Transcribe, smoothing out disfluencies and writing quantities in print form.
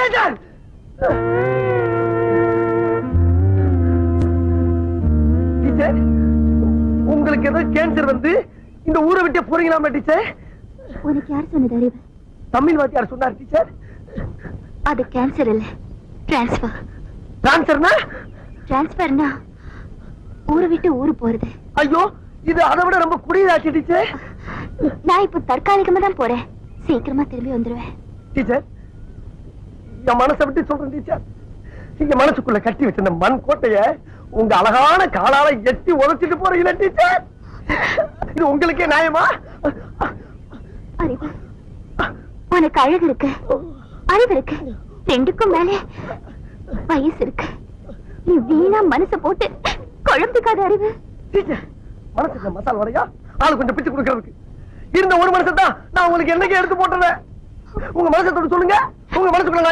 Teacher teacher உங்களுக்கு ஏதோ cancer வந்து இந்த ஊரை விட்டு போறீங்களாமா டீச்சர்? உனக்கு யார் சொன்னது அறிவு? தமிழ் வாத்தியார் சொன்னார் டீச்சர். அது கேன்சர் இல்ல, டிரான்ஸ்பர். டிரான்ஸ்பர்னா? டிரான்ஸ்பர்னா ஊரை விட்டு ஊரு போறது. ஐயோ, இது அதை விட ரொம்ப குடியாச்சு டீச்சர். நான் இப்ப தற்காலிகமா தான் போறேன், சீக்கிரமா திரும்பி வந்துருவேன். டீச்சர், என் மனசை விட்டு சொல்றேன் டீச்சர். நீங்க மனசுக்குள்ள கட்டி வச்சிருந்த மண் கோட்டைய உங்க அழகான காலால எட்டி உதச்சிட்டு போறீங்களா டீச்சர்? இது உங்களுக்கே நியாயமா? அறிவு, உனக்கு அழகு இருக்கு, அறிவு இருக்கு, ரெண்டுக்கும் மேல வயசு இருக்கு. நீ வீணா மனசை போட்டு குழம்பிக்காத அறிவு. டீச்சர், மனசுக்கு மசால் வரையா ஆளு கொஞ்சம் பிச்சு கொடுக்கறதுக்கு இருந்த ஒரு மனசை தான் நான் உங்களுக்கு என்னைக்கு எடுத்து போட்டுறேன். உங்க மனசை சொல்லுங்க. உங்க மனசுக்குள்ள